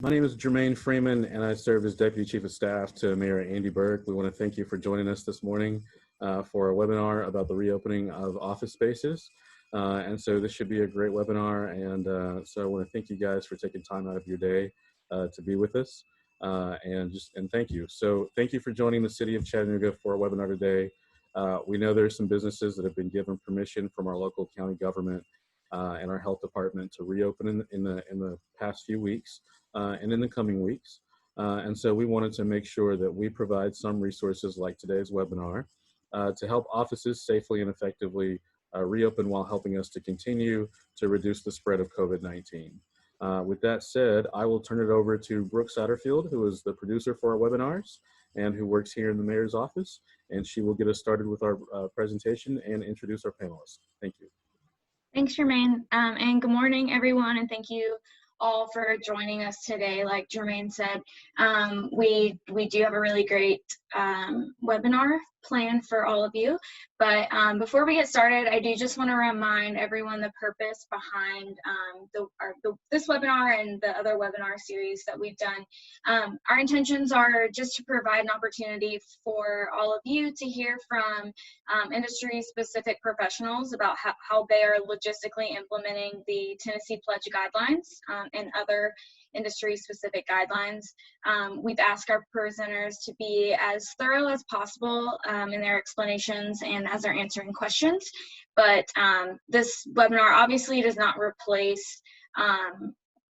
My name is Jermaine Freeman, and I serve as Deputy Chief of Staff to Mayor Andy Burke. We want to thank you for joining us this morning for a webinar about the reopening of office spaces. And so this should be a great webinar, and so I want to thank you guys for taking time out of your day to be with us, and thank you. So thank you for joining the City of Chattanooga for a webinar today. We know there's some businesses that have been given permission from our local county government and our health department to reopen in the past few weeks. And in the coming weeks. And so we wanted to make sure that we provide some resources like today's webinar to help offices safely and effectively reopen while helping us to continue to reduce the spread of COVID-19. With that said, I will turn it over to Brooke Satterfield, who is the producer for our webinars and who works here in the mayor's office. And she will get us started with our presentation and introduce our panelists. Thank you. Thanks, Jermaine, and good morning, everyone, and thank you all for joining us today. Like Jermaine said, we do have a really great webinar planned for all of you. But before we get started, I do just want to remind everyone the purpose behind this webinar and the other webinar series that we've done. Our intentions are just to provide an opportunity for all of you to hear from industry-specific professionals about how they are logistically implementing the Tennessee Pledge guidelines and other industry-specific guidelines. We've asked our presenters to be as thorough as possible in their explanations and as they're answering questions. But this webinar obviously does not replace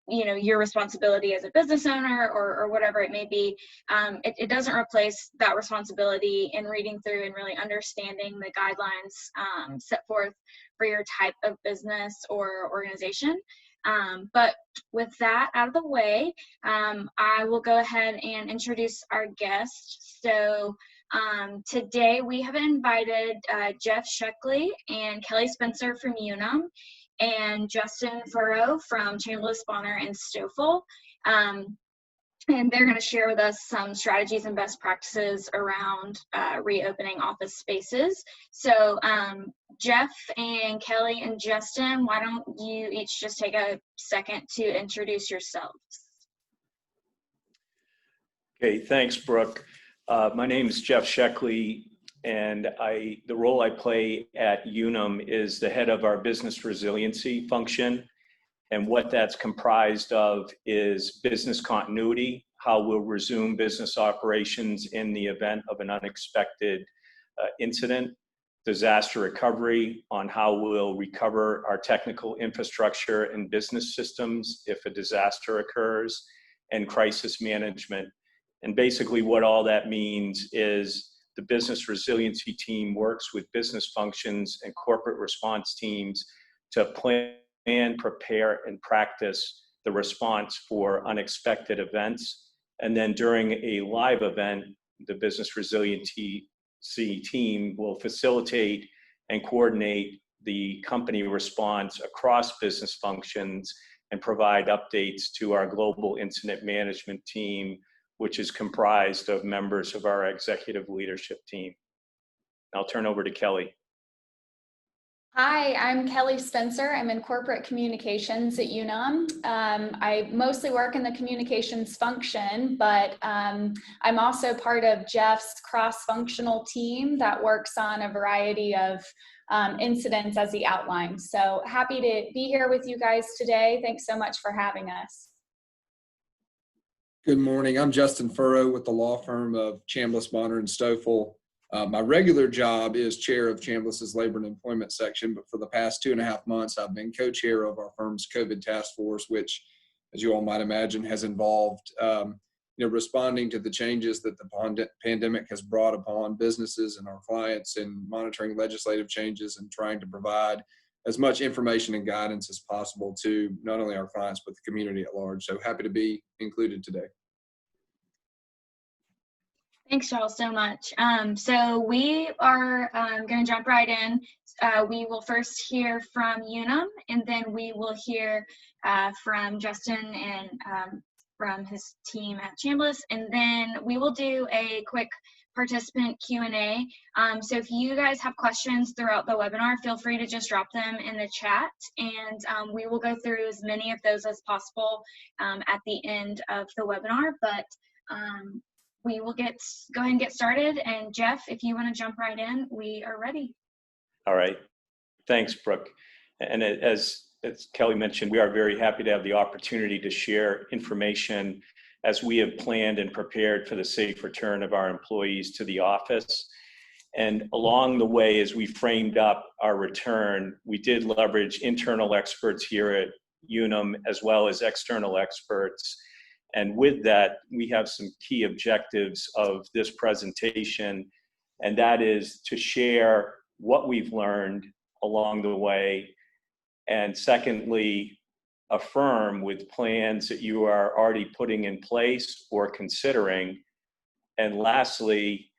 your responsibility as a business owner or whatever it may be. It doesn't replace that responsibility in reading through and really understanding the guidelines set forth for your type of business or organization. But with that out of the way, I will go ahead and introduce our guest. So today we have invited Jeff Sheckley and Kelly Spencer from Unum and Justin Furrow from Chambliss, Bonner & Stoffel. And they're going to share with us some strategies and best practices around reopening office spaces. So Jeff and Kelly and Justin, why don't you each just take a second to introduce yourselves? Okay, thanks, Brooke. My name is Jeff Sheckley, and the role I play at Unum is the head of our business resiliency function. And what that's comprised of is business continuity, how we'll resume business operations in the event of an unexpected incident, disaster recovery, on how we'll recover our technical infrastructure and business systems if a disaster occurs, and crisis management. And basically what all that means is the business resiliency team works with business functions and corporate response teams to plan, prepare, and practice the response for unexpected events. And then during a live event, the business resiliency team will facilitate and coordinate the company response across business functions and provide updates to our global incident management team, which is comprised of members of our executive leadership team. I'll turn over to Kelly. Hi, I'm Kelly Spencer. I'm in corporate communications at Unum. I mostly work in the communications function, but I'm also part of Jeff's cross-functional team that works on a variety of incidents as he outlined. So happy to be here with you guys today. Thanks so much for having us. Good morning. I'm Justin Furrow with the law firm of Chambliss, Bonner & Stoffel. My regular job is chair of Chambliss's labor and employment section, but for the past 2.5 months, I've been co-chair of our firm's COVID task force, which, as you all might imagine, has involved responding to the changes that the pandemic has brought upon businesses and our clients, and monitoring legislative changes and trying to provide as much information and guidance as possible to not only our clients, but the community at large. So happy to be included today. Thanks, Charles, so much. So we are going to jump right in. We will first hear from Unum, and then we will hear from Justin and from his team at Chambliss, and then we will do a quick participant Q&A. So if you guys have questions throughout the webinar, feel free to just drop them in the chat, and we will go through as many of those as possible at the end of the webinar. But we will go ahead and get started. And Jeff, if you want to jump right in, we are ready. All right. Thanks, Brooke. And as Kelly mentioned, we are very happy to have the opportunity to share information as we have planned and prepared for the safe return of our employees to the office. And along the way, as we framed up our return, we did leverage internal experts here at Unum as well as external experts. And with that, we have some key objectives of this presentation, and that is to share what we've learned along the way, and secondly, affirm with plans that you are already putting in place or considering, and lastly,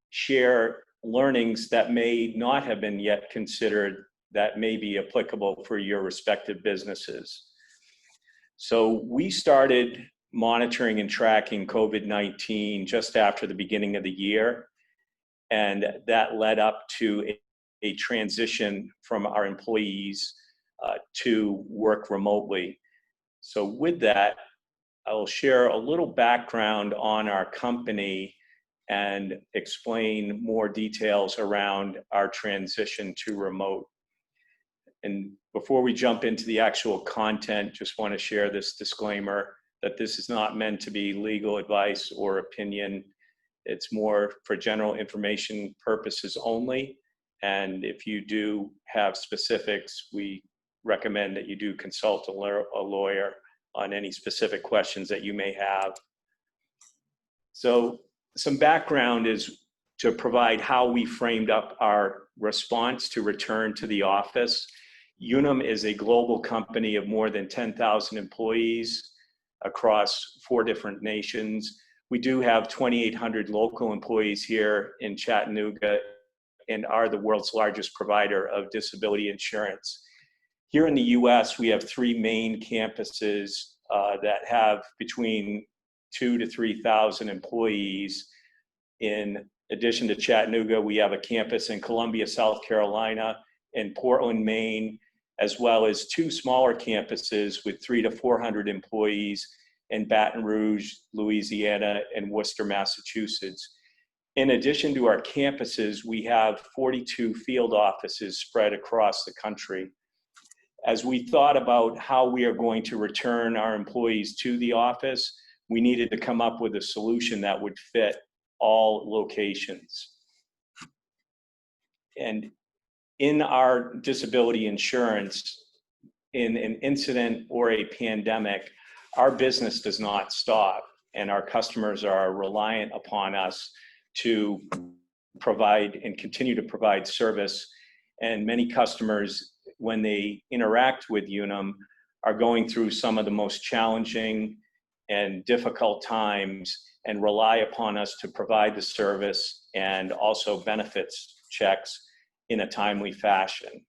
share learnings that may not have been yet considered that may be applicable for your respective businesses. So we started monitoring and tracking COVID-19 just after the beginning of the year, and that led up to a transition from our employees to work remotely. So with that, I will share a little background on our company and explain more details around our transition to remote. And before we jump into the actual content, just want to share this disclaimer that this is not meant to be legal advice or opinion. It's more for general information purposes only. And if you do have specifics, we recommend that you do consult a lawyer on any specific questions that you may have. So some background is to provide how we framed up our response to return to the office. Unum is a global company of more than 10,000 employees across 4 different nations. We do have 2,800 local employees here in Chattanooga and are the world's largest provider of disability insurance. Here in the US, we have 3 main campuses that have between 2,000 to 3,000 employees. In addition to Chattanooga, we have a campus in Columbia, South Carolina, and Portland, Maine, as well as 2 smaller campuses with 300 to 400 employees in Baton Rouge, Louisiana, and Worcester, Massachusetts. In addition to our campuses, we have 42 field offices spread across the country. As we thought about how we are going to return our employees to the office, we needed to come up with a solution that would fit all locations. And in our disability insurance, in an incident or a pandemic, our business does not stop, and our customers are reliant upon us to provide and continue to provide service. And many customers, when they interact with Unum, are going through some of the most challenging and difficult times and rely upon us to provide the service and also benefits checks in a timely fashion.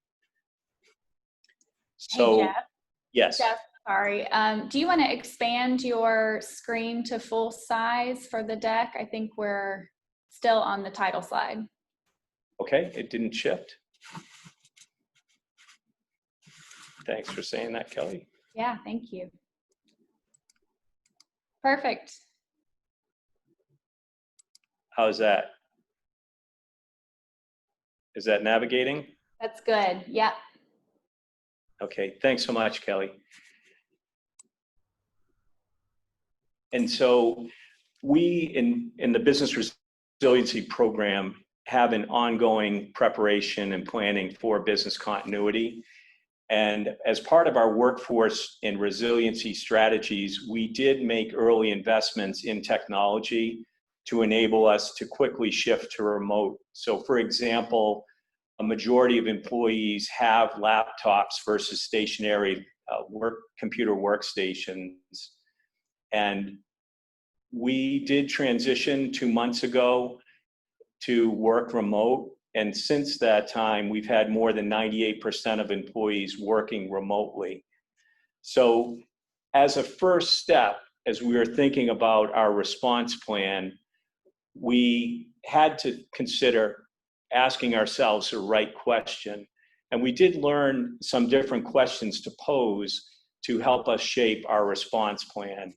So, Hey, Jeff. yes. Jeff, sorry. Do you want to expand your screen to full size for the deck? I think we're still on the title slide. Okay, it didn't shift. Thanks for saying that, Kelly. Yeah, thank you. Perfect. How's that? Is that navigating? That's good. Yeah. Okay, thanks so much, Kelly. And so we in the Business Resiliency Program have an ongoing preparation and planning for business continuity. And as part of our workforce and resiliency strategies, we did make early investments in technology to enable us to quickly shift to remote. So for example, a majority of employees have laptops versus stationary computer workstations. And we did transition 2 months ago to work remote. And since that time, we've had more than 98% of employees working remotely. So as a first step, as we were thinking about our response plan, we had to consider asking ourselves the right question. And we did learn some different questions to pose to help us shape our response plan.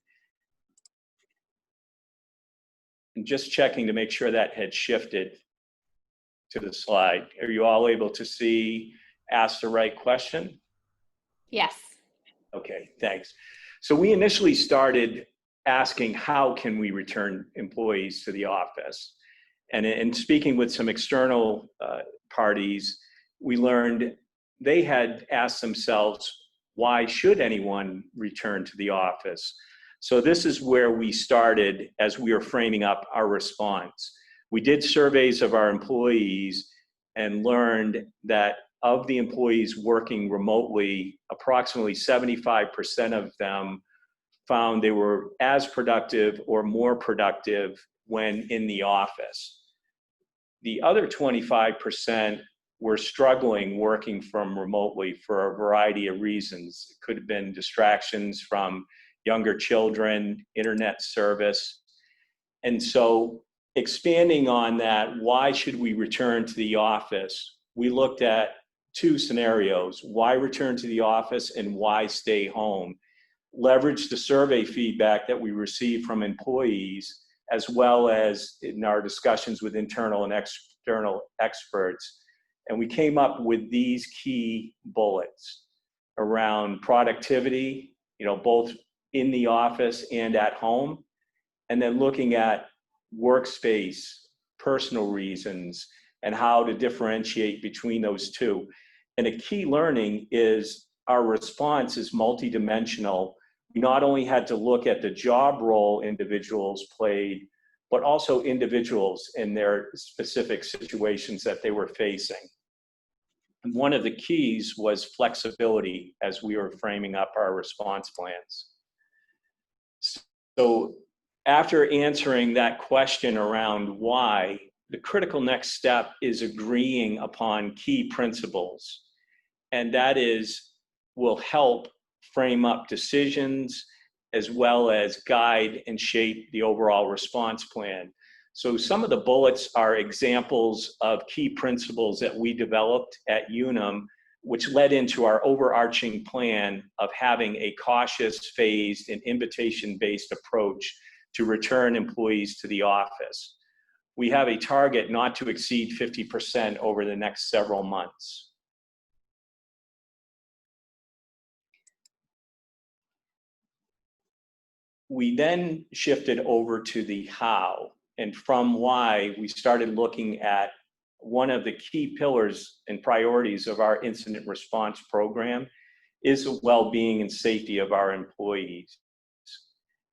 And just checking to make sure that had shifted to the slide. Are you all able to see, ask the right question? Yes. Okay, thanks. So we initially started asking, how can we return employees to the office? And in speaking with some external parties, we learned they had asked themselves, why should anyone return to the office? So this is where we started as we were framing up our response. We did surveys of our employees and learned that of the employees working remotely, approximately 75% of them found they were as productive or more productive when in the office. The other 25% were struggling working from remotely for a variety of reasons. It could have been distractions from younger children, internet service. And so expanding on that, why should we return to the office? We looked at two scenarios: why return to the office and why stay home. Leverage the survey feedback that we received from employees, as well as in our discussions with internal and external experts. And we came up with these key bullets around productivity, both in the office and at home, and then looking at workspace, personal reasons, and how to differentiate between those two. And a key learning is our response is multidimensional. We not only had to look at the job role individuals played, but also individuals in their specific situations that they were facing. And one of the keys was flexibility as we were framing up our response plans. So after answering that question around why, the critical next step is agreeing upon key principles. And that will help frame up decisions as well as guide and shape the overall response plan. So some of the bullets are examples of key principles that we developed at Unum, which led into our overarching plan of having a cautious, phased, and invitation-based approach to return employees to the office. We have a target not to exceed 50% over the next several months. We then shifted over to the how, and from why we started looking at one of the key pillars and priorities of our incident response program is the well-being and safety of our employees.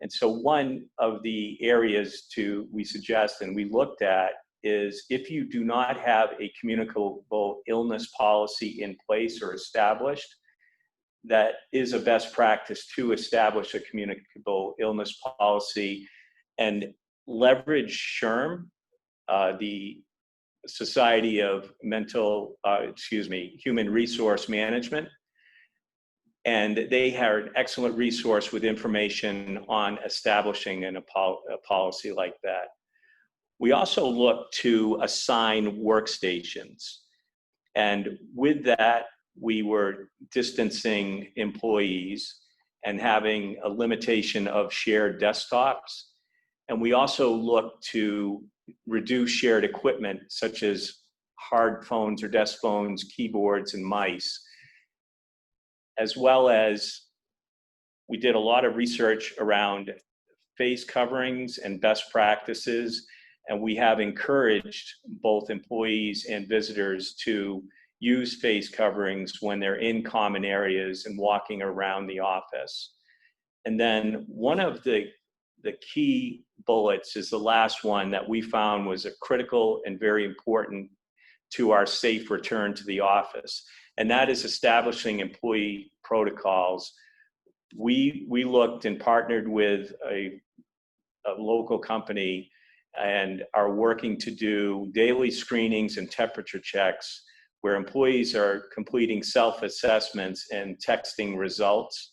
And so one of the areas we suggest and we looked at is, if you do not have a communicable illness policy in place or established, that is a best practice to establish a communicable illness policy and leverage SHRM, the Society of Human Resource Management. And they have an excellent resource with information on establishing a policy like that. We also look to assign workstations. And with that, we were distancing employees and having a limitation of shared desktops. And we also look to reduce shared equipment, such as hard phones or desk phones, keyboards, and mice. As well as we did a lot of research around face coverings and best practices, and we have encouraged both employees and visitors to use face coverings when they're in common areas and walking around the office. And then one of the key bullets is the last one that we found was a critical and very important to our safe return to the office. And that is establishing employee protocols. We looked and partnered with a local company and are working to do daily screenings and temperature checks where employees are completing self-assessments and texting results.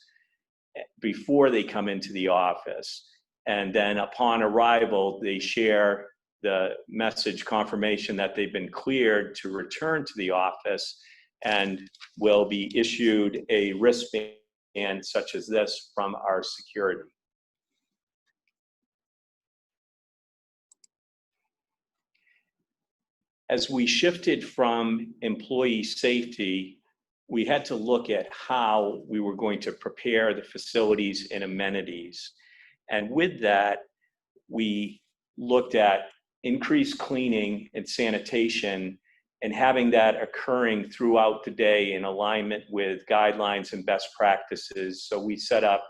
before they come into the office. And then upon arrival, they share the message confirmation that they've been cleared to return to the office, and will be issued a wristband such as this from our security. As we shifted from employee safety, we had to look at how we were going to prepare the facilities and amenities. And with that, we looked at increased cleaning and sanitation and having that occurring throughout the day in alignment with guidelines and best practices. So we set up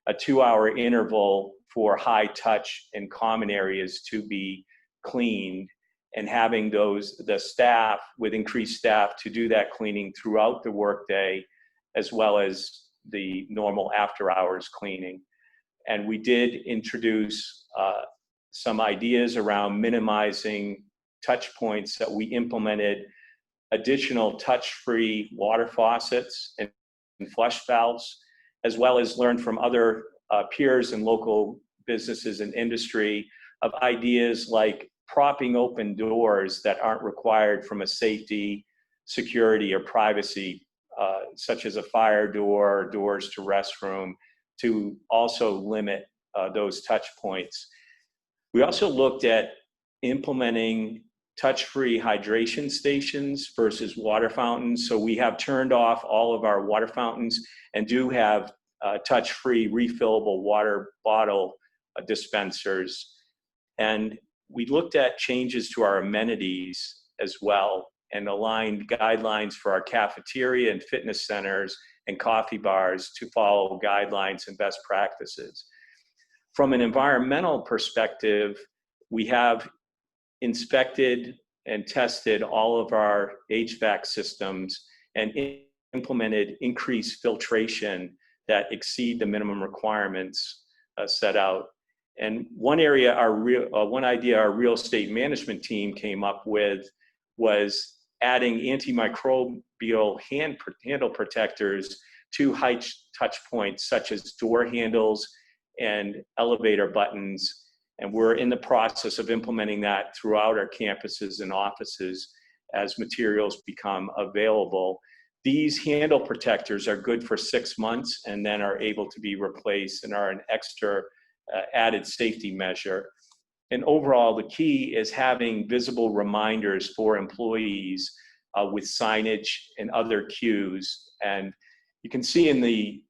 a 2-hour interval for high touch and common areas to be cleaned, and having the staff with increased staff to do that cleaning throughout the workday, as well as the normal after hours cleaning. And we did introduce some ideas around minimizing touch points that we implemented, additional touch-free water faucets and flush valves, as well as learn from other peers and local businesses and industry of ideas like propping open doors that aren't required from a safety, security, or privacy, such as a fire door, or doors to restroom, to also limit those touch points. We also looked at implementing touch-free hydration stations versus water fountains. So we have turned off all of our water fountains and do have touch-free refillable water bottle dispensers. And we looked at changes to our amenities as well, and aligned guidelines for our cafeteria and fitness centers and coffee bars to follow guidelines and best practices. From an environmental perspective, we have inspected and tested all of our HVAC systems and implemented increased filtration that exceed the minimum requirements set out. And one idea our real estate management team came up with was adding antimicrobial handle protectors to high touch points such as door handles and elevator buttons. And we're in the process of implementing that throughout our campuses and offices as materials become available. These handle protectors are good for 6 months and then are able to be replaced and are an extra added safety measure. And overall, the key is having visible reminders for employees with signage and other cues. And you can see in the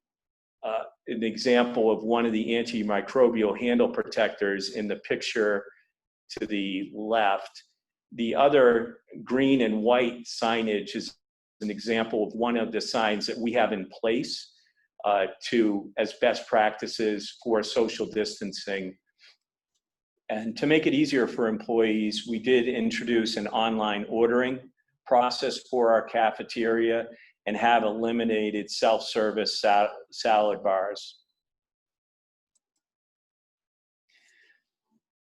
an example of one of the antimicrobial handle protectors in the picture to the left. The other green and white signage is an example of one of the signs that we have in place as best practices for social distancing. And to make it easier for employees, we did introduce an online ordering process for our cafeteria and have eliminated self-service salad bars.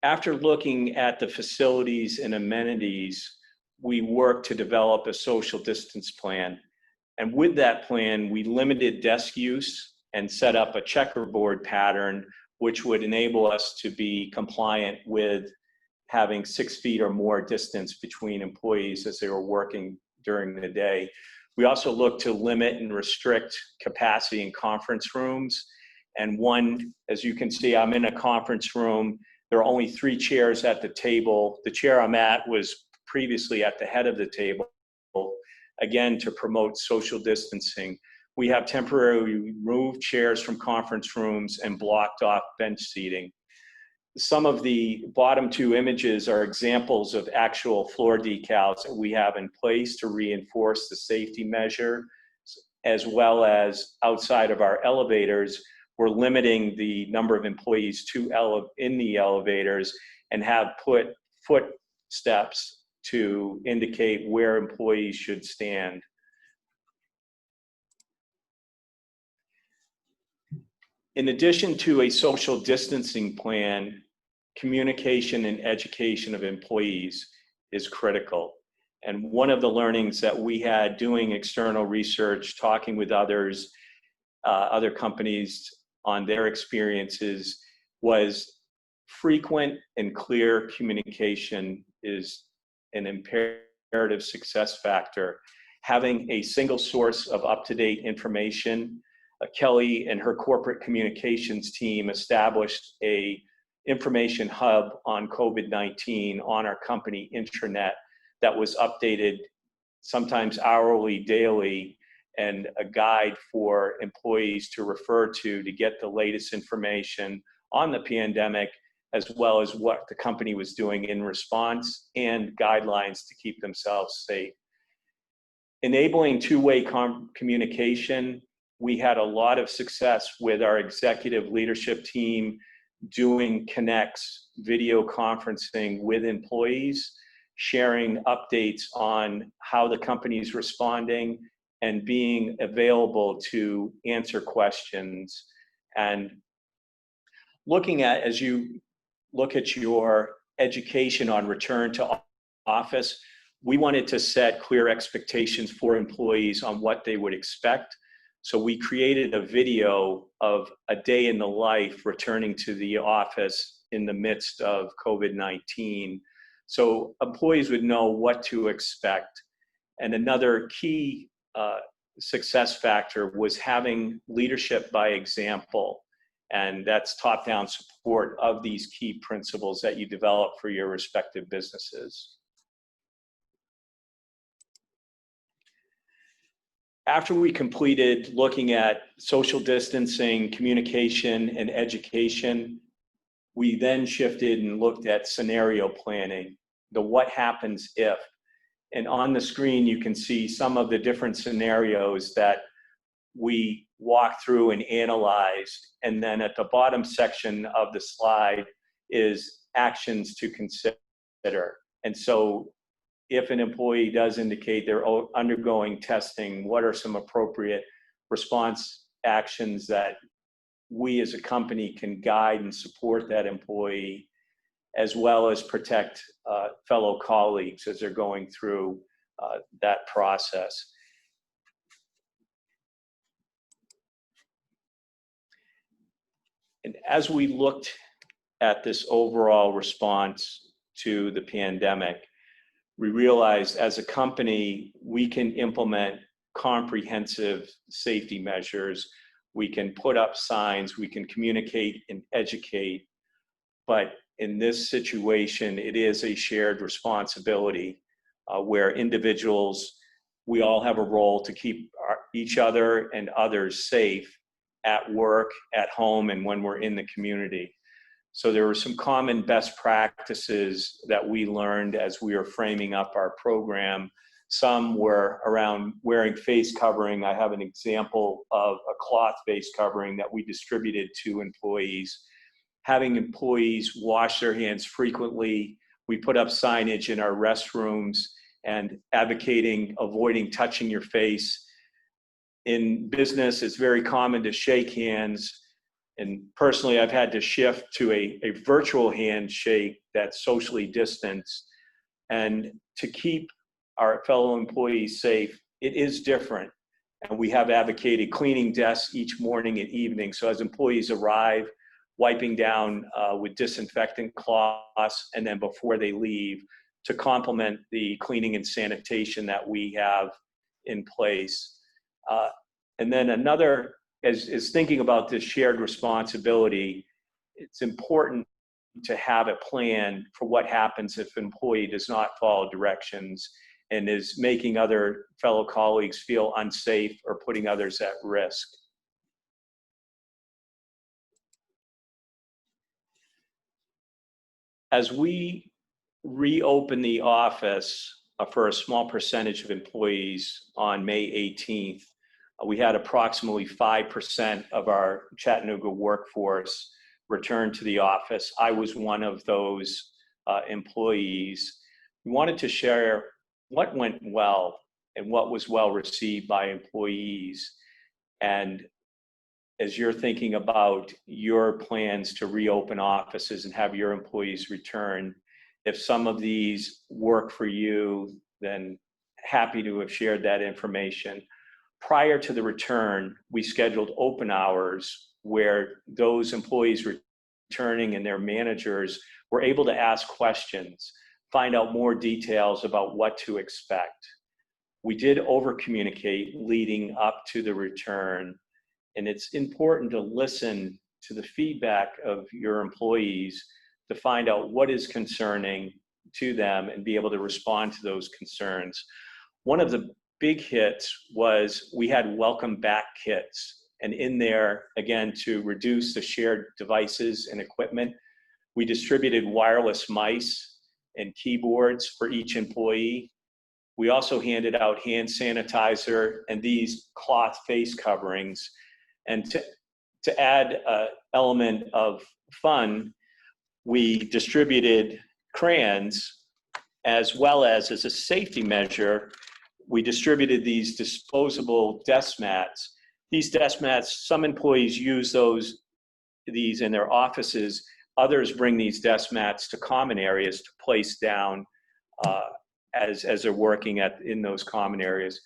After looking at the facilities and amenities, we worked to develop a social distance plan. And with that plan, we limited desk use and set up a checkerboard pattern, which would enable us to be compliant with having 6 feet or more distance between employees as they were working during the day. We also looked to limit and restrict capacity in conference rooms. And one, as you can see, I'm in a conference room. There are only 3 chairs at the table. The chair I'm at was previously at the head of the table, again, to promote social distancing. We have temporarily removed chairs from conference rooms and blocked off bench seating. Some of the bottom 2 images are examples of actual floor decals that we have in place to reinforce the safety measure, as well as outside of our elevators. We're limiting the number of employees in the elevators and have put footsteps to indicate where employees should stand. In addition to a social distancing plan, communication and education of employees is critical. And one of the learnings that we had doing external research, talking with others, other companies on their experiences was frequent and clear communication is an imperative success factor. Having a single source of up-to-date information, Kelly and her corporate communications team established a information hub on COVID-19 on our company intranet that was updated sometimes hourly, daily, and a guide for employees to refer to get the latest information on the pandemic, as well as what the company was doing in response and guidelines to keep themselves safe. Enabling two-way communication, we had a lot of success with our executive leadership team doing connects, video conferencing with employees, sharing updates on how the company is responding and being available to answer questions. And looking at, as you look at your education on return to office, we wanted to set clear expectations for employees on what they would expect. So we created a video of a day in the life returning to the office in the midst of COVID-19. So employees would know what to expect. And another key success factor was having leadership by example. And that's top-down support of these key principles that you develop for your respective businesses. After we completed looking at social distancing, communication, and education, we then shifted and looked at scenario planning, the what happens if. And on the screen, you can see some of the different scenarios that we walked through and analyzed. And then at the bottom section of the slide is actions to consider. And so if an employee does indicate they're undergoing testing, what are some appropriate response actions that we as a company can guide and support that employee, as well as protect fellow colleagues as they're going through that process. And as we looked at this overall response to the pandemic, we realized as a company, we can implement comprehensive safety measures. We can put up signs, we can communicate and educate, but in this situation, it is a shared responsibility where individuals, we all have a role to keep each other and others safe at work, at home, and when we're in the community. So there were some common best practices that we learned as we were framing up our program. Some were around wearing face covering. I have an example of a cloth face covering that we distributed to employees. Having employees wash their hands frequently. We put up signage in our restrooms and advocating avoiding touching your face. In business, it's very common to shake hands. And personally, I've had to shift to a virtual handshake that's socially distanced. And to keep our fellow employees safe, it is different. And we have advocated cleaning desks each morning and evening. So as employees arrive, wiping down with disinfectant cloths, and then before they leave, to complement the cleaning and sanitation that we have in place. And then another, is thinking about this shared responsibility, it's important to have a plan for what happens if an employee does not follow directions and is making other fellow colleagues feel unsafe or putting others at risk. As we reopen the office for a small percentage of employees on May 18th, we had approximately 5% of our Chattanooga workforce return to the office. I was one of those employees. We wanted to share what went well and what was well received by employees. And as you're thinking about your plans to reopen offices and have your employees return, if some of these work for you, then happy to have shared that information. Prior to the return, we scheduled open hours where those employees returning and their managers were able to ask questions, find out more details about what to expect. We did over-communicate leading up to the return, and it's important to listen to the feedback of your employees to find out what is concerning to them and be able to respond to those concerns. One of the big hits was we had welcome back kits, and in there, again, to reduce the shared devices and equipment, we distributed wireless mice and keyboards for each employee. We also handed out hand sanitizer and these cloth face coverings. And to add an element of fun, we distributed crayons, as well as a safety measure, we distributed these disposable desk mats. These desk mats, some employees use these in their offices. Others bring these desk mats to common areas to place down as they're working in those common areas.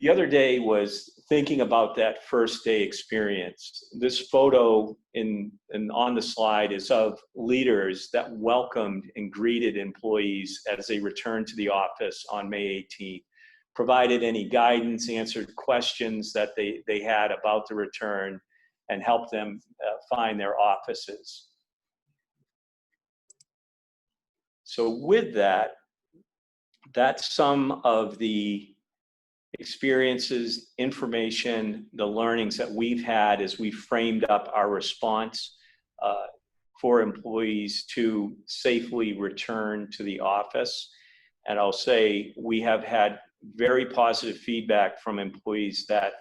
The other day was thinking about that first day experience. This photo and on the slide is of leaders that welcomed and greeted employees as they returned to the office on May 18th, provided any guidance, answered questions that they had about the return, and helped them find their offices. So with that, that's some of the experiences, information, the learnings that we've had as we framed up our response for employees to safely return to the office. And I'll say we have had very positive feedback from employees that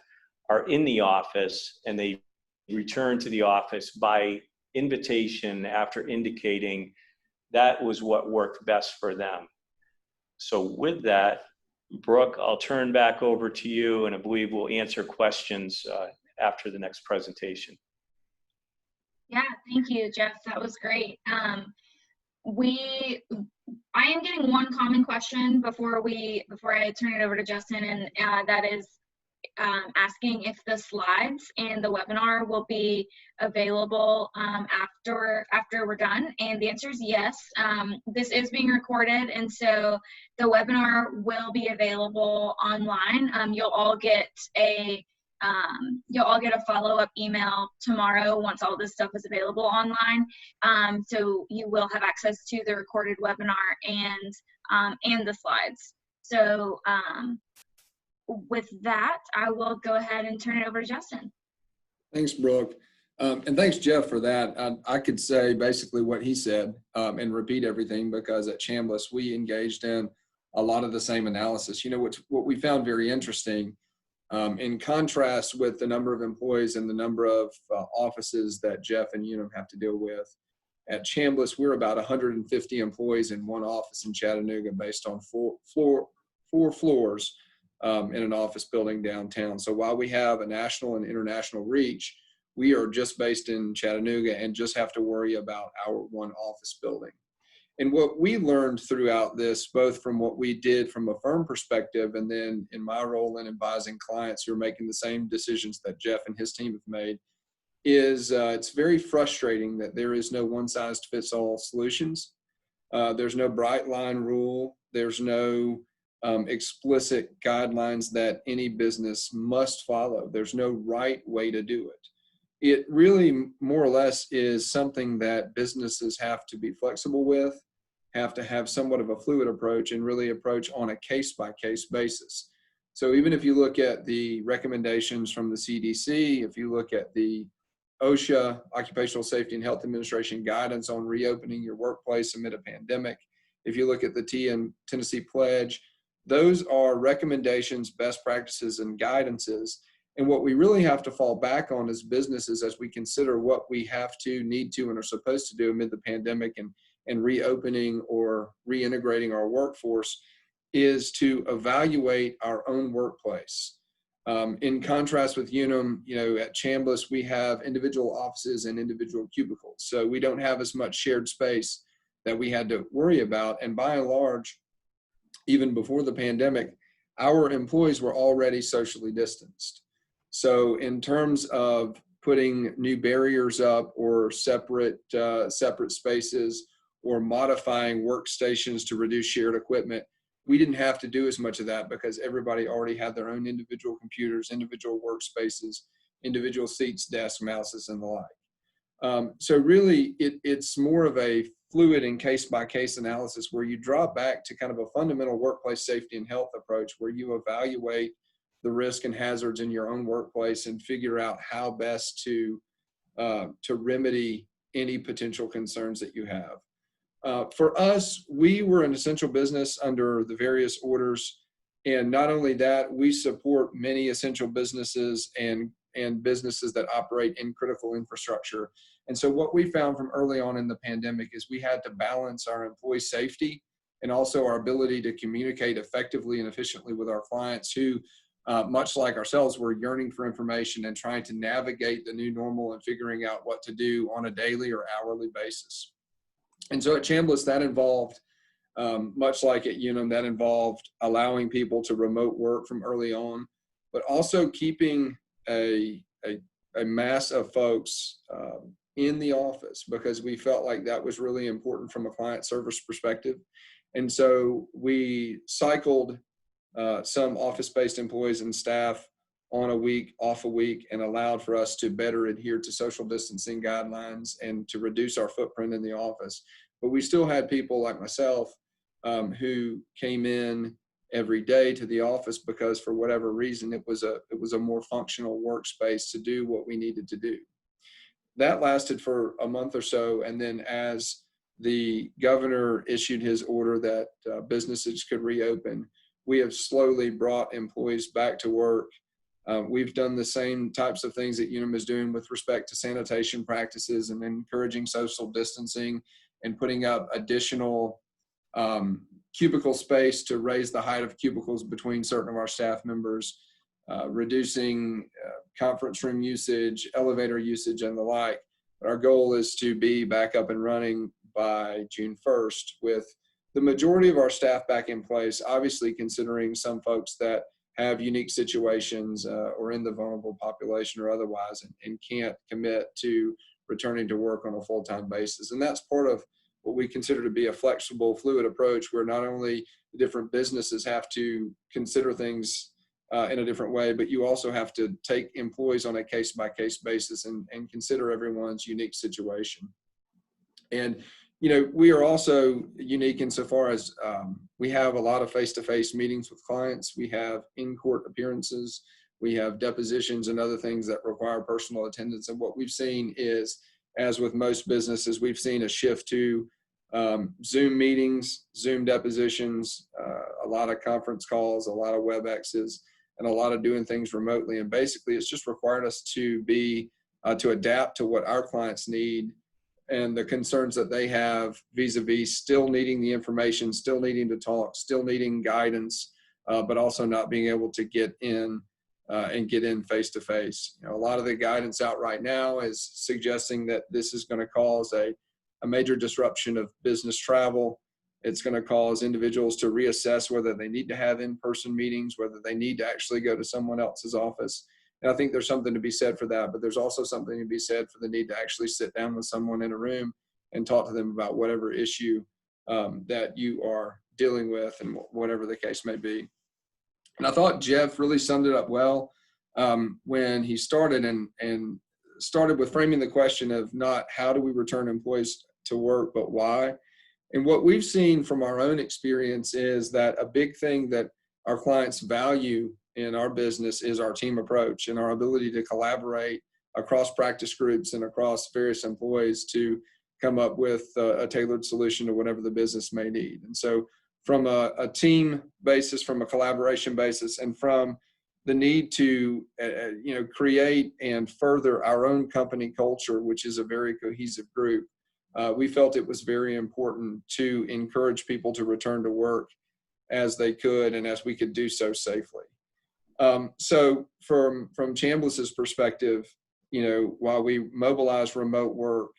are in the office and they return to the office by invitation after indicating that was what worked best for them. So with that, Brooke, I'll turn back over to you, and I believe we'll answer questions after the next presentation. Yeah, thank you, Jeff. That was great. I am getting one common question before I turn it over to Justin, and that is asking if the slides and the webinar will be available after we're done, and the answer is yes. This is being recorded, and so the webinar will be available online. You'll all get a follow-up email tomorrow once all this stuff is available online. So you will have access to the recorded webinar and the slides. So with that, I will go ahead and turn it over to Justin. Thanks, Brooke. And thanks, Jeff, for that. I could say basically what he said and repeat everything, because at Chambliss, we engaged in a lot of the same analysis. You know, what we found very interesting, in contrast with the number of employees and the number of offices that Jeff and Unum have to deal with, at Chambliss, we're about 150 employees in one office in Chattanooga based on four floors in an office building downtown. So while we have a national and international reach, we are just based in Chattanooga and just have to worry about our one office building. And what we learned throughout this, both from what we did from a firm perspective and then in my role in advising clients who are making the same decisions that Jeff and his team have made, is it's very frustrating that there is no one-size-fits-all solutions. There's no bright line rule. There's no explicit guidelines that any business must follow. There's no right way to do it. It really more or less is something that businesses have to be flexible with, have to have somewhat of a fluid approach, and really approach on a case-by-case basis. So even if you look at the recommendations from the CDC, if you look at the OSHA, Occupational Safety and Health Administration guidance on reopening your workplace amid a pandemic, if you look at the Tennessee Pledge, those are recommendations, best practices, and guidances. And what we really have to fall back on as businesses, as we consider what we have to, need to, and are supposed to do amid the pandemic and reopening or reintegrating our workforce, is to evaluate our own workplace. In contrast with Unum, you know, at Chambliss, we have individual offices and individual cubicles. So we don't have as much shared space that we had to worry about. And by and large, even before the pandemic, our employees were already socially distanced. So in terms of putting new barriers up or separate spaces or modifying workstations to reduce shared equipment. We didn't have to do as much of that because everybody already had their own individual computers, individual workspaces, individual seats, desks, mouses, and the like. So really, it's more of a fluid and case-by-case analysis where you draw back to kind of a fundamental workplace safety and health approach where you evaluate the risk and hazards in your own workplace and figure out how best to remedy any potential concerns that you have. For us, we were an essential business under the various orders. And not only that, we support many essential businesses and businesses that operate in critical infrastructure. And so what we found from early on in the pandemic is we had to balance our employee safety and also our ability to communicate effectively and efficiently with our clients who, much like ourselves, were yearning for information and trying to navigate the new normal and figuring out what to do on a daily or hourly basis. And so at Chambliss, that involved, much like at Unum, that involved allowing people to remote work from early on, but also keeping a mass of folks in the office because we felt like that was really important from a client service perspective. And so we cycled some office-based employees and staff on a week, off a week, and allowed for us to better adhere to social distancing guidelines and to reduce our footprint in the office. But we still had people like myself who came in every day to the office because for whatever reason, it was a more functional workspace to do what we needed to do. That lasted for a month or so. And then as the governor issued his order that businesses could reopen, we have slowly brought employees back to work. We've done the same types of things that Unum is doing with respect to sanitation practices and encouraging social distancing and putting up additional cubicle space to raise the height of cubicles between certain of our staff members, reducing conference room usage, elevator usage, and the like. But our goal is to be back up and running by June 1st with the majority of our staff back in place, obviously considering some folks that have unique situations or in the vulnerable population or otherwise and can't commit to returning to work on a full-time basis. And that's part of what we consider to be a flexible, fluid approach where not only the different businesses have to consider things in a different way, but you also have to take employees on a case-by-case basis and consider everyone's unique situation. And you know, we are also unique insofar as we have a lot of face-to-face meetings with clients. We have in-court appearances. We have depositions and other things that require personal attendance. And what we've seen is, as with most businesses, we've seen a shift to Zoom meetings, Zoom depositions, a lot of conference calls, a lot of WebExes, and a lot of doing things remotely. And basically, it's just required us to to adapt to what our clients need and the concerns that they have vis-a-vis still needing the information, still needing to talk, still needing guidance, but also not being able to get in and get in face-to-face. You know, a lot of the guidance out right now is suggesting that this is going to cause a major disruption of business travel. It's going to cause individuals to reassess whether they need to have in-person meetings, whether they need to actually go to someone else's office. And I think there's something to be said for that, but there's also something to be said for the need to actually sit down with someone in a room and talk to them about whatever issue that you are dealing with and whatever the case may be. And I thought Jeff really summed it up well when he started and started with framing the question of not how do we return employees to work, but why. And what we've seen from our own experience is that a big thing that our clients value in our business is our team approach and our ability to collaborate across practice groups and across various employees to come up with a tailored solution to whatever the business may need. And so from a team basis, from a collaboration basis, and from the need to create and further our own company culture, which is a very cohesive group, we felt it was very important to encourage people to return to work as they could and as we could do so safely. So from Chambliss's perspective, you know, while we mobilize remote work,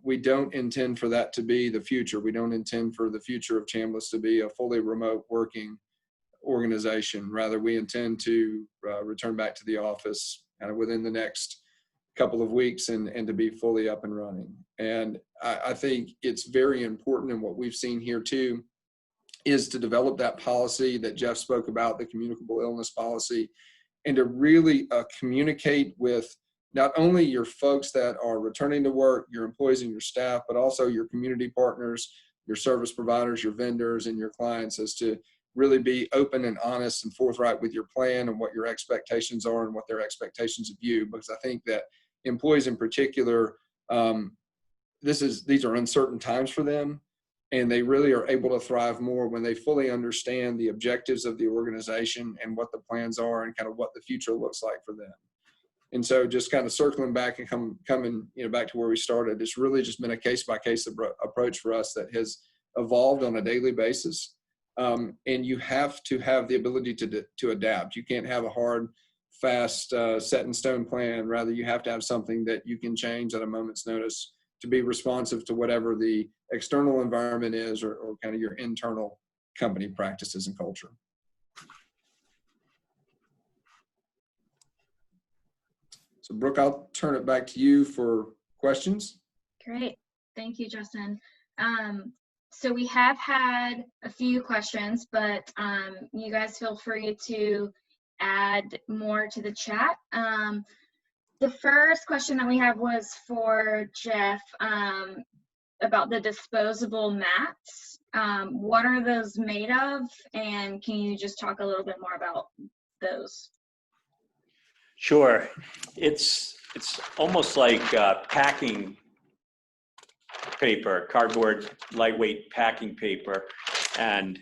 we don't intend for that to be the future. We don't intend for the future of Chambliss to be a fully remote working organization. Rather, we intend to return back to the office kind of within the next couple of weeks and to be fully up and running. And I think it's very important, and what we've seen here too is to develop that policy that Jeff spoke about, the communicable illness policy, and to really communicate with not only your folks that are returning to work, your employees and your staff, but also your community partners, your service providers, your vendors, and your clients, as to really be open and honest and forthright with your plan and what your expectations are and what their expectations of you. Because I think that employees in particular, these are uncertain times for them, and they really are able to thrive more when they fully understand the objectives of the organization and what the plans are and kind of what the future looks like for them. And so just kind of circling back and coming back to where we started, it's really just been a case-by-case approach for us that has evolved on a daily basis. And you have to have the ability to adapt. You can't have a hard, fast, set in stone plan. Rather, you have to have something that you can change at a moment's notice to be responsive to whatever the external environment is, or kind of your internal company practices and culture. So Brooke, I'll turn it back to you for questions. Great. Thank you, Justin. So we have had a few questions, but you guys feel free to add more to the chat. The first question that we have was for Jeff about the disposable mats. What are those made of? And can you just talk a little bit more about those? Sure. It's almost like packing paper, cardboard, lightweight packing paper. And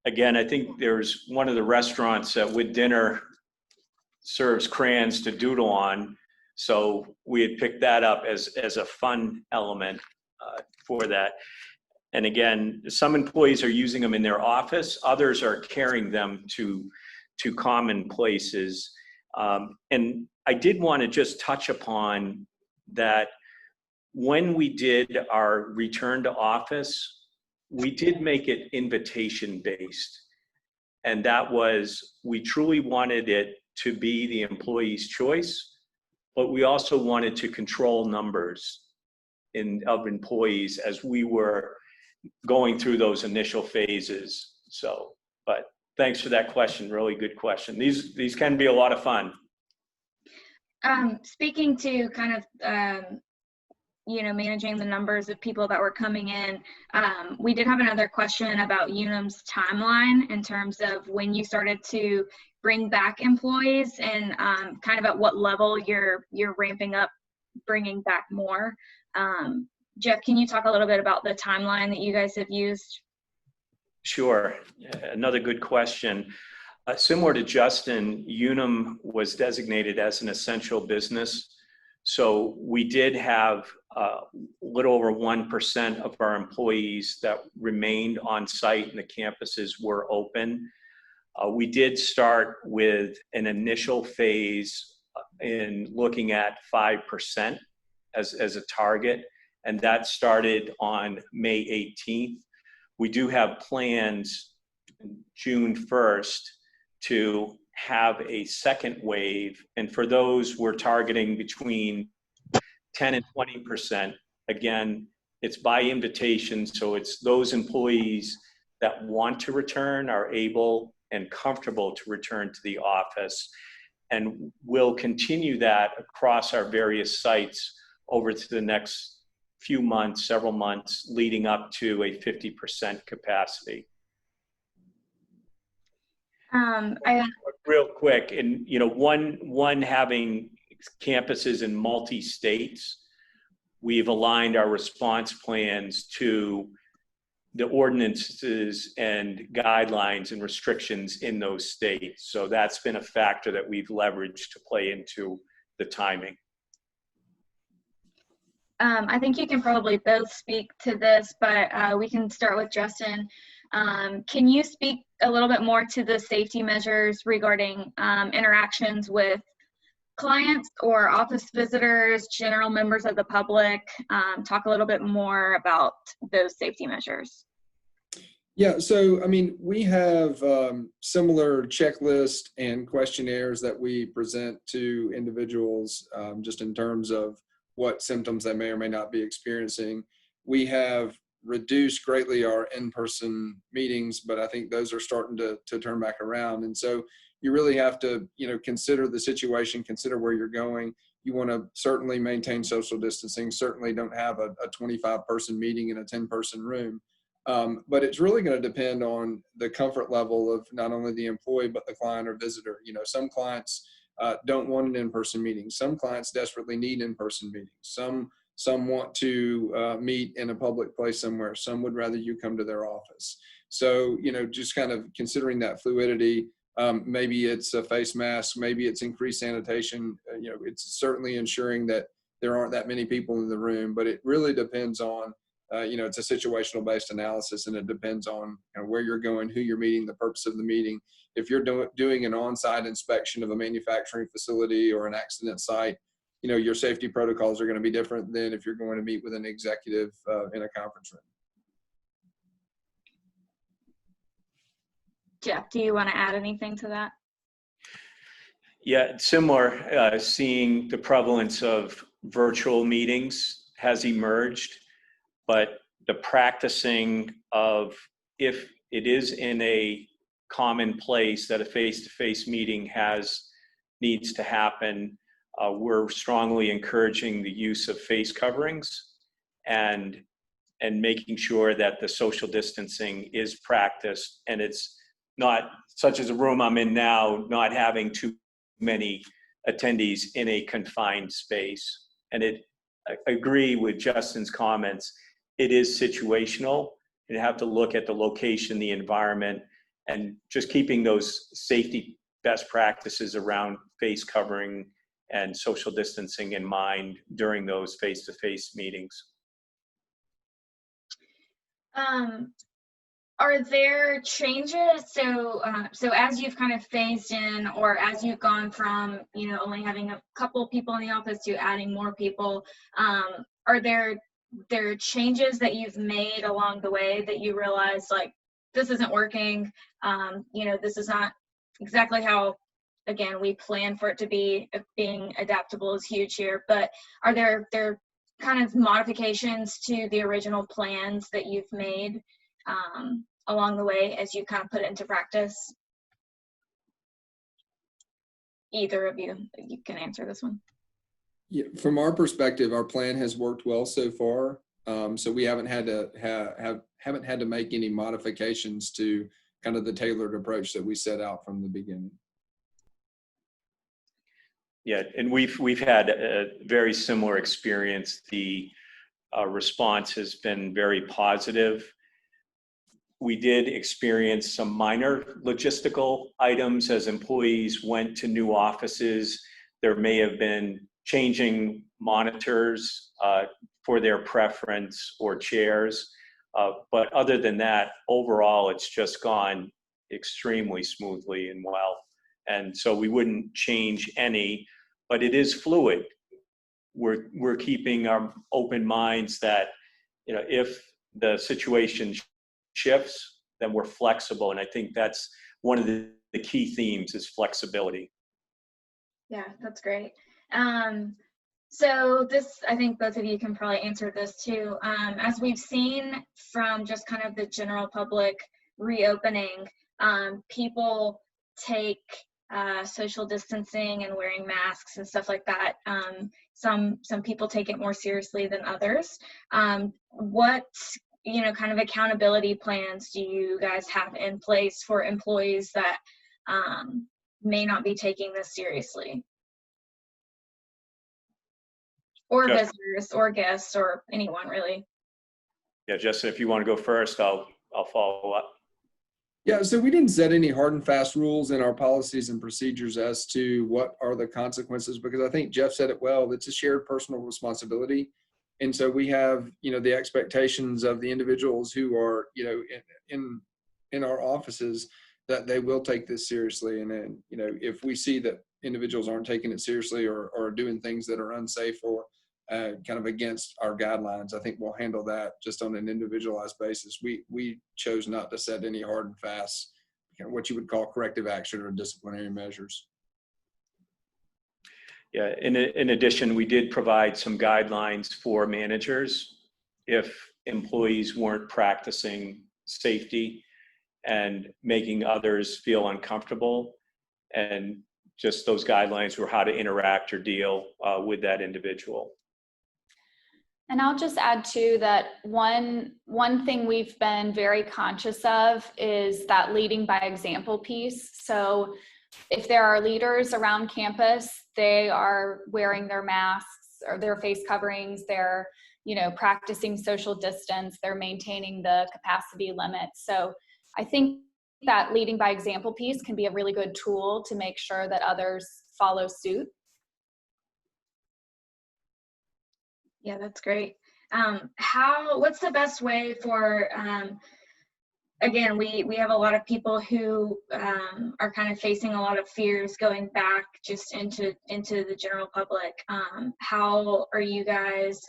again, I think there's one of the restaurants that with dinner serves crayons to doodle on. So we had picked that up as a fun element for that. And again, some employees are using them in their office. Others are carrying them to common places. And I did want to just touch upon that when we did our return to office, we did make it invitation based. And that was, we truly wanted it to be the employee's choice, but we also wanted to control numbers of employees as we were going through those initial phases. So, but thanks for that question. Really good question. These can be a lot of fun. Speaking to kind of, managing the numbers of people that were coming in, we did have another question about Unum's timeline in terms of when you started to bring back employees and kind of at what level you're ramping up, bringing back more. Jeff, can you talk a little bit about the timeline that you guys have used? Sure. Another good question. Similar to Justin, Unum was designated as an essential business. So we did have a little over 1% of our employees that remained on site and the campuses were open. We did start with an initial phase in looking at 5% as a target, and that started on May 18th. We do have plans June 1st to have a second wave, and for those we're targeting between 10 and 20%. Again, it's by invitation, so it's those employees that want to return are able and comfortable to return to the office, and we'll continue that across our various sites over to the next few months, several months, leading up to a 50% capacity. Real quick, and one having campuses in multi-states, we've aligned our response plans to the ordinances and guidelines and restrictions in those states. So that's been a factor that we've leveraged to play into the timing. I think you can probably both speak to this, but we can start with Justin. Can you speak a little bit more to the safety measures regarding interactions with clients or office visitors, general members of the public? Talk a little bit more about those safety measures. Yeah, so I mean, we have similar checklist and questionnaires that we present to individuals just in terms of what symptoms they may or may not be experiencing. We have reduced greatly our in-person meetings, but I think those are starting to turn back around. And so you really have to, consider the situation, consider where you're going. You want to certainly maintain social distancing, certainly don't have a 25-person meeting in a 10-person room. But it's really going to depend on the comfort level of not only the employee, but the client or visitor. Some clients don't want an in-person meeting. Some clients desperately need in-person meetings. Some want to meet in a public place somewhere. Some would rather you come to their office. So, just kind of considering that fluidity, maybe it's a face mask, maybe it's increased sanitation. It's certainly ensuring that there aren't that many people in the room, but it really depends on it's a situational based analysis, and it depends on where you're going, who you're meeting, the purpose of the meeting. If you're doing an on-site inspection of a manufacturing facility or an accident site, your safety protocols are going to be different than if you're going to meet with an executive in a conference room. Jeff, do you want to add anything to that? Yeah, similar, seeing the prevalence of virtual meetings has emerged, but the practicing of, if it is in a common place that a face-to-face meeting needs to happen, we're strongly encouraging the use of face coverings and making sure that the social distancing is practiced, and it's not, such as a room I'm in now, not having too many attendees in a confined space. And I agree with Justin's comments. It is situational. You have to look at the location, the environment, and just keeping those safety best practices around face covering and social distancing in mind during those face-to-face meetings. Are there changes? So as you've kind of phased in, or as you've gone from, only having a couple people in the office to adding more people, are there changes that you've made along the way that you realize, like, this isn't working? This is not exactly how, again, we plan for it to be. Being adaptable is huge here, but are there kind of modifications to the original plans that you've made along the way as you kind of put it into practice? Either of you can answer this one. Yeah, from our perspective, our plan has worked well so far. So we haven't had to haven't had to make any modifications to kind of the tailored approach that we set out from the beginning. Yeah, and we've had a very similar experience. The response has been very positive. We did experience some minor logistical items as employees went to new offices. There may have been changing monitors for their preference or chairs. But other than that, overall, it's just gone extremely smoothly and well. And so we wouldn't change any, but it is fluid. We're keeping our open minds that, if the situation shifts, then we're flexible. And I think that's one of the key themes is flexibility. Yeah, that's great. So this, I think both of you can probably answer this too. As we've seen from just kind of the general public reopening, people take social distancing and wearing masks and stuff like that. Some people take it more seriously than others. What kind of accountability plans do you guys have in place for employees that may not be taking this seriously? Or visitors or guests or anyone really. Yeah, Justin, if you want to go first, I'll follow up. Yeah, so we didn't set any hard and fast rules in our policies and procedures as to what are the consequences, because I think Jeff said it well, it's a shared personal responsibility. And so we have, the expectations of the individuals who are, in our offices, that they will take this seriously. And then, if we see that individuals aren't taking it seriously or doing things that are unsafe or kind of against our guidelines, I think we'll handle that just on an individualized basis. We chose not to set any hard and fast, what you would call corrective action or disciplinary measures. Yeah, in addition, we did provide some guidelines for managers if employees weren't practicing safety and making others feel uncomfortable. And just those guidelines were how to interact or deal with that individual. And I'll just add too that one thing we've been very conscious of is that leading by example piece. So if there are leaders around campus, they are wearing their masks or their face coverings, they're, practicing social distance, they're maintaining the capacity limits. So I think that leading by example piece can be a really good tool to make sure that others follow suit. Yeah, that's great. What's the best way for, again, we have a lot of people who are kind of facing a lot of fears going back just into the general public. How are you guys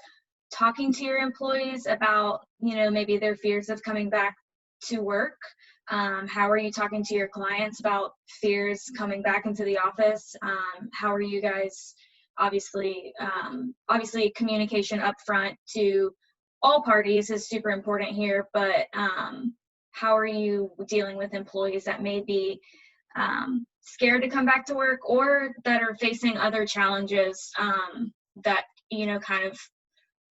talking to your employees about, maybe their fears of coming back to work? How are you talking to your clients about fears coming back into the office? How are you guys, obviously communication up front to all parties is super important here, but how are you dealing with employees that may be scared to come back to work or that are facing other challenges that, kind of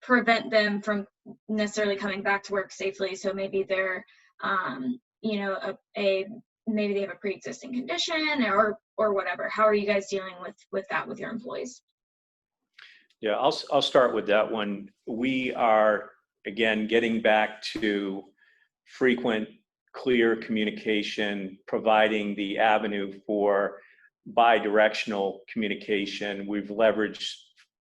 prevent them from necessarily coming back to work safely? So maybe they're, maybe they have a pre-existing condition or whatever. How are you guys dealing with that with your employees? Yeah, I'll start with that one. We are, again, getting back to frequent, clear communication, providing the avenue for bi-directional communication. We've leveraged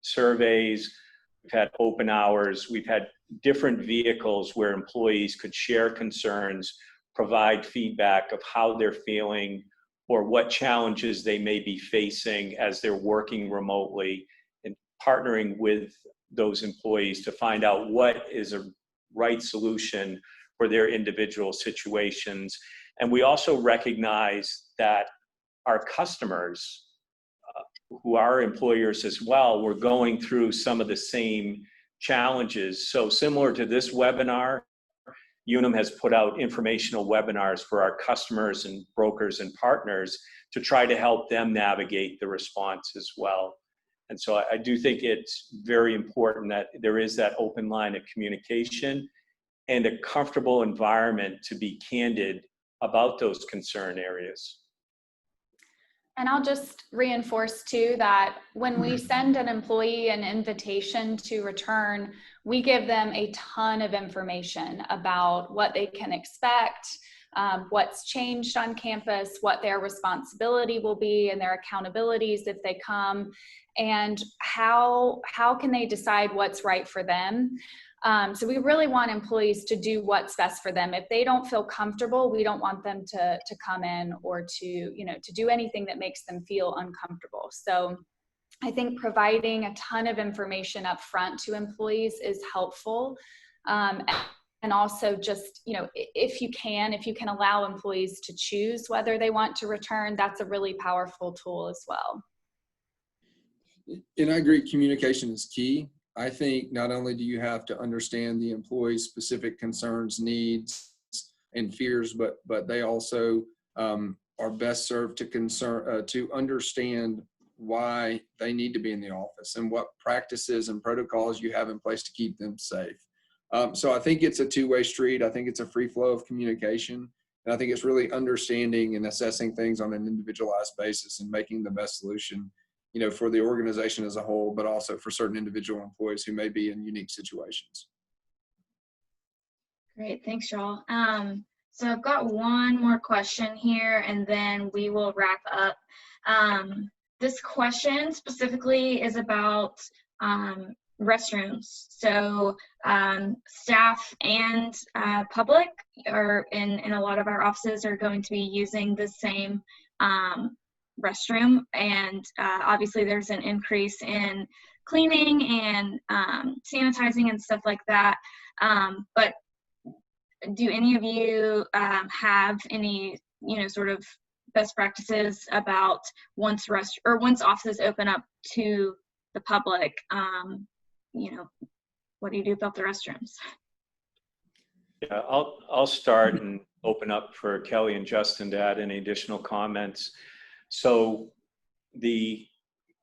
surveys, we've had open hours, we've had different vehicles where employees could share concerns, provide feedback of how they're feeling or what challenges they may be facing as they're working remotely, and partnering with those employees to find out what is a right solution for their individual situations. And we also recognize that our customers, who are employers as well, were going through some of the same challenges. So similar to this webinar, Unum has put out informational webinars for our customers and brokers and partners to try to help them navigate the response as well. And so I do think it's very important that there is that open line of communication and a comfortable environment to be candid about those concern areas. And I'll just reinforce too that when we send an employee an invitation to return, we give them a ton of information about what they can expect, what's changed on campus, what their responsibility will be and their accountabilities if they come, and how can they decide what's right for them. So we really want employees to do what's best for them. If they don't feel comfortable, we don't want them to come in or to do anything that makes them feel uncomfortable. So I think providing a ton of information up front to employees is helpful. And also just, if you can allow employees to choose whether they want to return, that's a really powerful tool as well. And I agree, communication is key. I think not only do you have to understand the employee's specific concerns, needs, and fears, but they also are best served to understand why they need to be in the office and what practices and protocols you have in place to keep them safe. So I think it's a two-way street. I think it's a free flow of communication. And I think it's really understanding and assessing things on an individualized basis and making the best solution, for the organization as a whole, but also for certain individual employees who may be in unique situations. Great, thanks, y'all. So I've got one more question here, and then we will wrap up. This question specifically is about restrooms. So staff and public are in a lot of our offices are going to be using the same restroom, and obviously there's an increase in cleaning and sanitizing and stuff like that. But do any of you have any, sort of best practices about once offices open up to the public? What do you do about the restrooms? Yeah, I'll start and open up for Kelly and Justin to add any additional comments. So the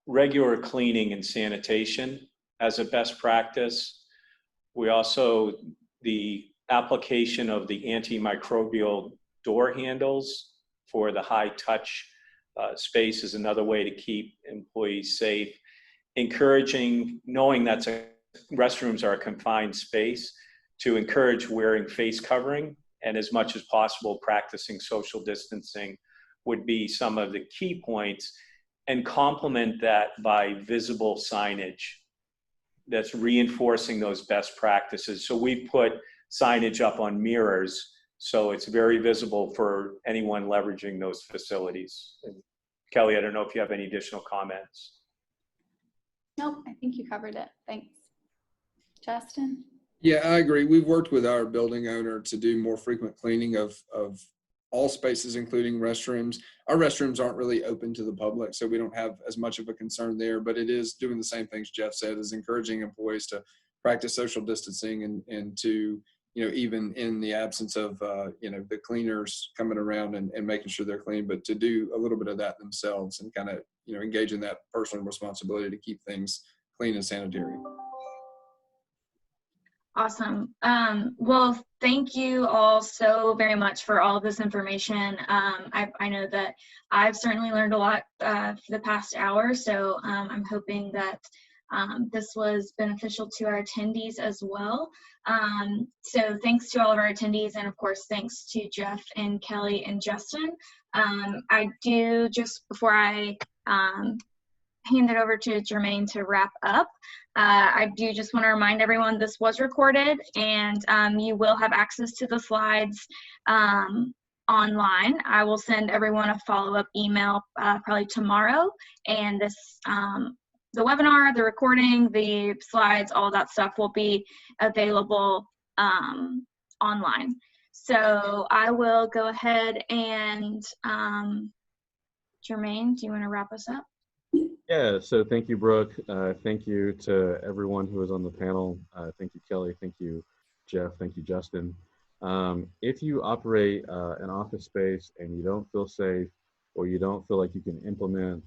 regular cleaning and sanitation as a best practice. We also, the application of the antimicrobial door handles for the high touch space is another way to keep employees safe. Encouraging, knowing that restrooms are a confined space, to encourage wearing face covering, and as much as possible practicing social distancing would be some of the key points, and complement that by visible signage that's reinforcing those best practices. So we put signage up on mirrors so it's very visible for anyone leveraging those facilities. And Kelly, I don't know if you have any additional comments. Nope, I think you covered it. Thanks. Justin? Yeah, I agree. We've worked with our building owner to do more frequent cleaning of all spaces, including restrooms. Our restrooms aren't really open to the public, so we don't have as much of a concern there, but it is doing the same things Jeff said, is encouraging employees to practice social distancing and to, even in the absence of, the cleaners coming around and making sure they're clean, but to do a little bit of that themselves and kind of, engage in that personal responsibility to keep things clean and sanitary. Awesome. Well, thank you all so very much for all of this information. I know that I've certainly learned a lot for the past hour, so I'm hoping that this was beneficial to our attendees as well. So thanks to all of our attendees, and of course, thanks to Jeff and Kelly and Justin. I do, just before I hand it over to Jermaine to wrap up, I do just want to remind everyone this was recorded, and you will have access to the slides online. I will send everyone a follow-up email probably tomorrow, and this the webinar, the recording, the slides, all that stuff will be available online. So I will go ahead and Jermaine, do you want to wrap us up? Yeah, so thank you, Brooke. Thank you to everyone who was on the panel. Thank you, Kelly. Thank you, Jeff. Thank you, Justin. If you operate an office space and you don't feel safe, or you don't feel like you can implement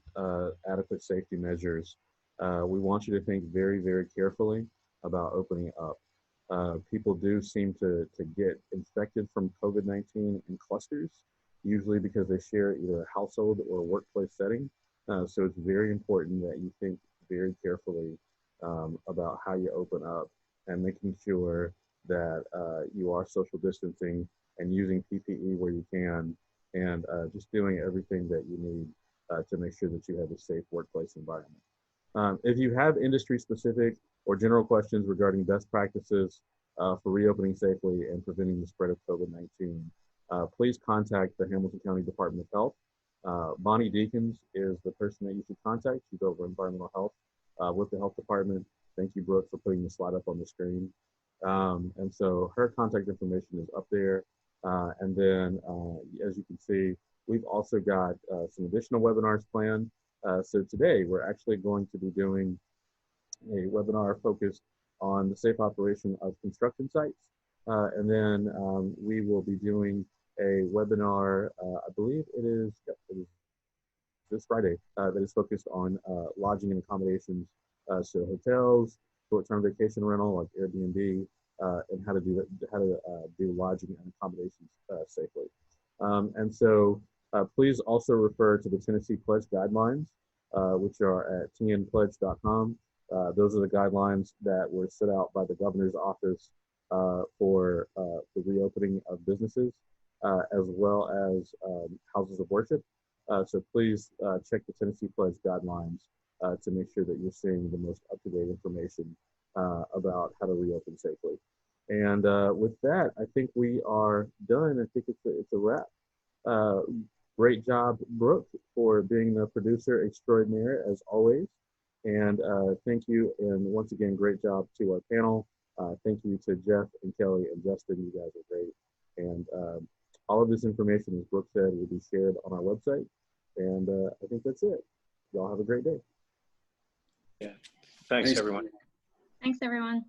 adequate safety measures, we want you to think very, very carefully about opening up. People do seem to get infected from COVID-19 in clusters, usually because they share either a household or a workplace setting. So it's very important that you think very carefully about how you open up, and making sure that you are social distancing and using PPE where you can, and just doing everything that you need to make sure that you have a safe workplace environment. If you have industry specific or general questions regarding best practices for reopening safely and preventing the spread of COVID-19, please contact the Hamilton County Department of Health. Bonnie Deacons is the person that you should contact. She's over environmental health with the health department. Thank you, Brooke, for putting the slide up on the screen. And so her contact information is up there. And then, as you can see, we've also got some additional webinars planned. So today we're actually going to be doing a webinar focused on the safe operation of construction sites. And then we will be doing a webinar, I believe it is this Friday, that is focused on lodging and accommodations. So hotels, short-term vacation rental like Airbnb, and how to do lodging and accommodations safely. And so please also refer to the Tennessee Pledge Guidelines, which are at tnpledge.com. Those are the guidelines that were set out by the governor's office for the reopening of businesses, as well as houses of worship. So please check the Tennessee Pledge Guidelines to make sure that you're seeing the most up-to-date information about how to reopen safely. And with that, I think we are done. I think it's a wrap. Great job, Brooke, for being the producer extraordinaire as always. And thank you. And once again, great job to our panel. Thank you to Jeff and Kelly and Justin. You guys are great. And all of this information, as Brooke said, will be shared on our website. And I think that's it. Y'all have a great day. Yeah. Thanks, everyone. Thanks, everyone.